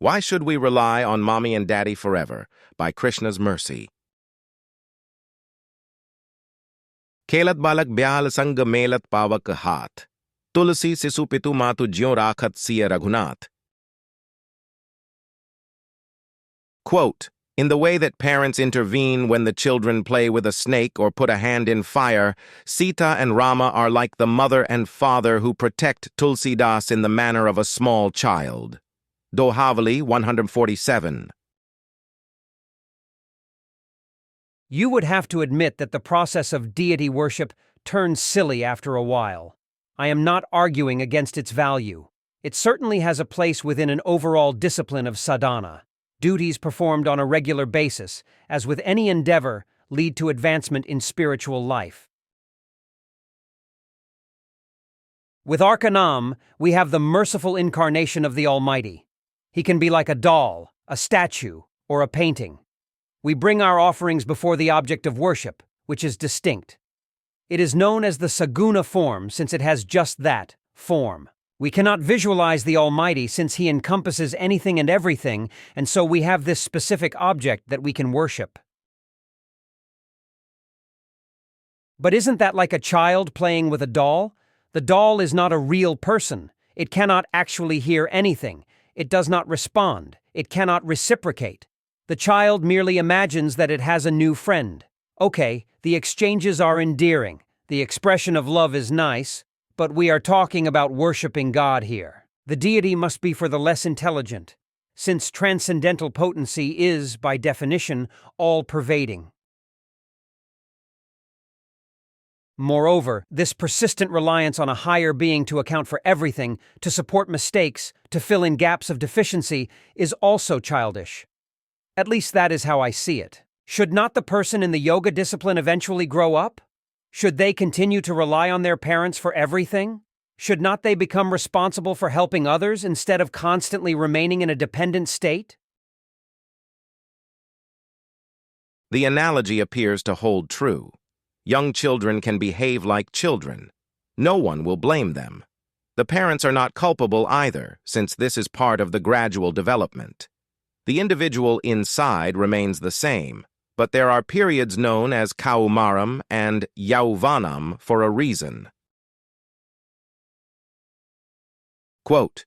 Why should we rely on mommy and daddy forever? By Krishna's mercy. खेलत बालक ब्याल संग मेलत पावक हाथ तुलसी सिसु पितु मातु ज्यों राखत सिय Raghunath. Quote, in the way that parents intervene when the children play with a snake or put a hand in fire, Sita and Rama are like the mother and father who protect Tulsidas in the manner of a small child. Dohavali 147. You would have to admit that the process of deity worship turns silly after a while. I am not arguing against its value. It certainly has a place within an overall discipline of sadhana. Duties performed on a regular basis, as with any endeavor, lead to advancement in spiritual life. With Arkanam, we have the merciful incarnation of the Almighty. He can be like a doll, a statue, or a painting. We bring our offerings before the object of worship, which is distinct. It is known as the Saguna form since it has just that, form. We cannot visualize the Almighty since He encompasses anything and everything, and so we have this specific object that we can worship. But isn't that like a child playing with a doll? The doll is not a real person. It cannot actually hear anything. It does not respond. It cannot reciprocate. The child merely imagines that it has a new friend. Okay, the exchanges are endearing. The expression of love is nice, but we are talking about worshiping God here. The deity must be for the less intelligent, since transcendental potency is, by definition, all-pervading. Moreover, this persistent reliance on a higher being to account for everything, to support mistakes, to fill in gaps of deficiency, is also childish. At least that is how I see it. Should not the person in the yoga discipline eventually grow up? Should they continue to rely on their parents for everything? Should not they become responsible for helping others instead of constantly remaining in a dependent state? The analogy appears to hold true. Young children can behave like children. No one will blame them. The parents are not culpable either, since this is part of the gradual development. The individual inside remains the same, but there are periods known as Kaumaram and Yauvanam for a reason. Quote,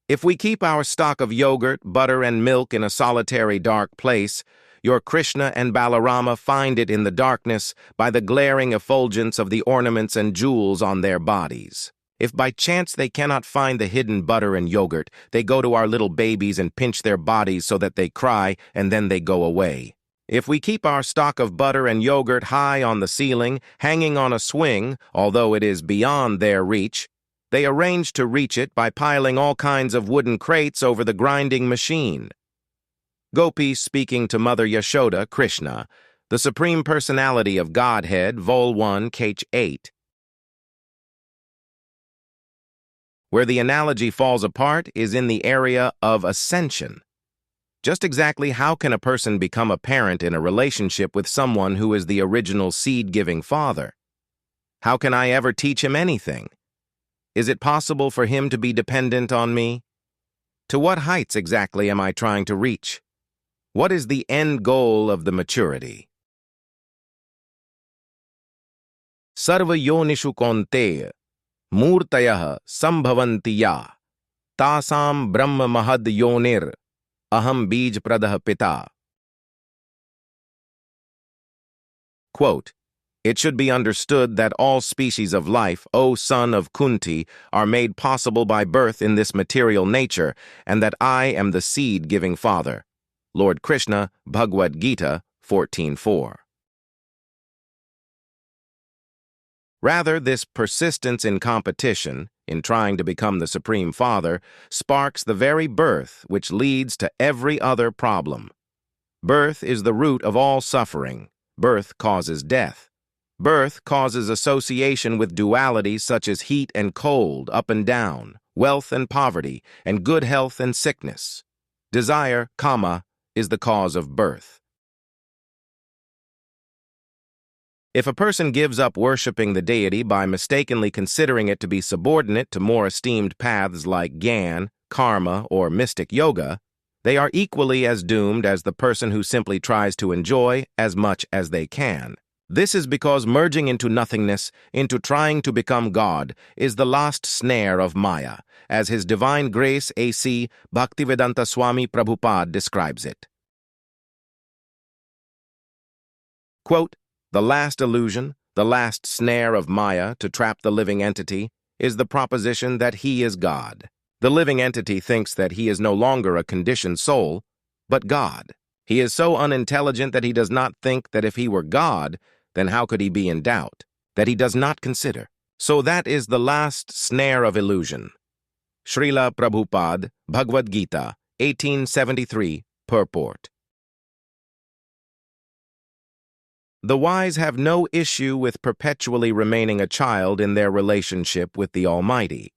if we keep our stock of yogurt, butter, and milk in a solitary dark place, your Krishna and Balarama find it in the darkness by the glaring effulgence of the ornaments and jewels on their bodies. If by chance they cannot find the hidden butter and yogurt, they go to our little babies and pinch their bodies so that they cry, and then they go away. If we keep our stock of butter and yogurt high on the ceiling, hanging on a swing, although it is beyond their reach, they arrange to reach it by piling all kinds of wooden crates over the grinding machine. Gopi speaking to Mother Yashoda, Krishna, the Supreme Personality of Godhead, Vol 1, Kh 8. Where the analogy falls apart is in the area of ascension. Just exactly how can a person become a parent in a relationship with someone who is the original seed-giving father? How can I ever teach him anything? Is it possible for him to be dependent on me? To what heights exactly am I trying to reach? What is the end goal of the maturity? Sarva yonishu kaunteya मूर्तयः संभवन्ति या तासां ब्रह्म महद योनिर aham bij pradah pita. Quote, it should be understood that all species of life, O son of Kunti, are made possible by birth in this material nature, and that I am the seed-giving father. Lord Krishna, Bhagavad-gita 14:4. Rather, this persistence in competition, in trying to become the Supreme Father, sparks the very birth which leads to every other problem. Birth is the root of all suffering. Birth causes death. Birth causes association with dualities such as heat and cold, up and down, wealth and poverty, and good health and sickness. Desire, kama, is the cause of birth. If a person gives up worshipping the deity by mistakenly considering it to be subordinate to more esteemed paths like Gyan, Karma, or mystic yoga, They are equally as doomed as the person who simply tries to enjoy as much as they can. This is because merging into nothingness, into trying to become God, is the last snare of Maya, as His Divine Grace A.C. Bhaktivedanta Swami Prabhupada describes it. Quote, "The last illusion, the last snare of Maya to trap the living entity, is the proposition that he is God. The living entity thinks that he is no longer a conditioned soul, but God. He is so unintelligent that he does not think that if he were God, then how could he be in doubt, that he does not consider. So that is the last snare of illusion." Srila Prabhupada, Bhagavad-gita, 1873, purport. The wise have no issue with perpetually remaining a child in their relationship with the Almighty.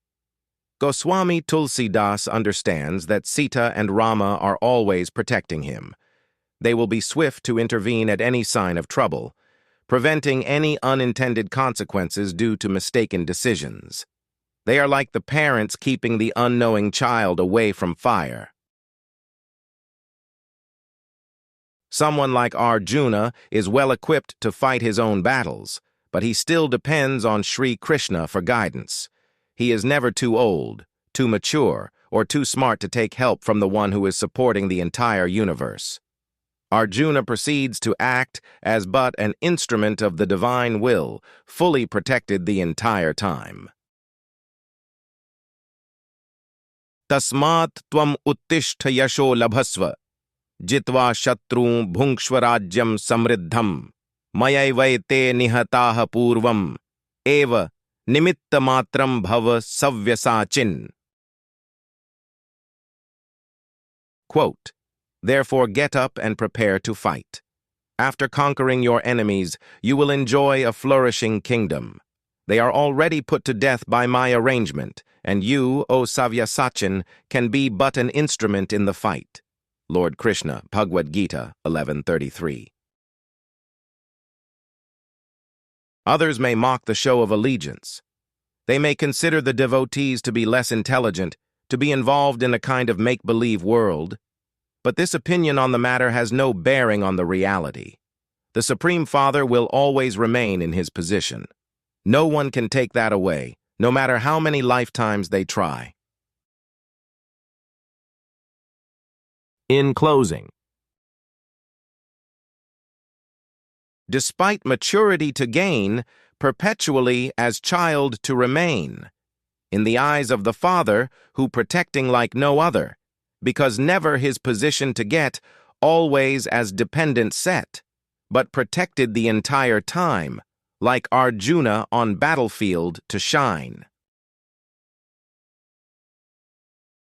Goswami Tulsidas understands that Sita and Rama are always protecting him. They will be swift to intervene at any sign of trouble, preventing any unintended consequences due to mistaken decisions. They are like the parents keeping the unknowing child away from fire. Someone like Arjuna is well equipped to fight his own battles, but he still depends on Sri Krishna for guidance. He is never too old, too mature, or too smart to take help from the one who is supporting the entire universe. Arjuna proceeds to act as but an instrument of the divine will, fully protected the entire time. Tasmat tvam uttishta yasho labhasva, jitva shatru bhungshvarajyam samriddham, mayaivaite nihataha purvam, eva nimitta matram bhava savyasachin. Quote, "Therefore get up and prepare to fight. After conquering your enemies, you will enjoy a flourishing kingdom. They are already put to death by my arrangement, and you, O Savyasachin, can be but an instrument in the fight." Lord Krishna, Bhagavad-gita, 11:33. Others may mock the show of allegiance. They may consider the devotees to be less intelligent, to be involved in a kind of make-believe world. But this opinion on the matter has no bearing on the reality. The Supreme Father will always remain in his position. No one can take that away, no matter how many lifetimes they try. In closing, despite maturity to gain, perpetually as child to remain, in the eyes of the Father, who protecting like no other, because never his position to get, always as dependent set, but protected the entire time, like Arjuna on battlefield to shine.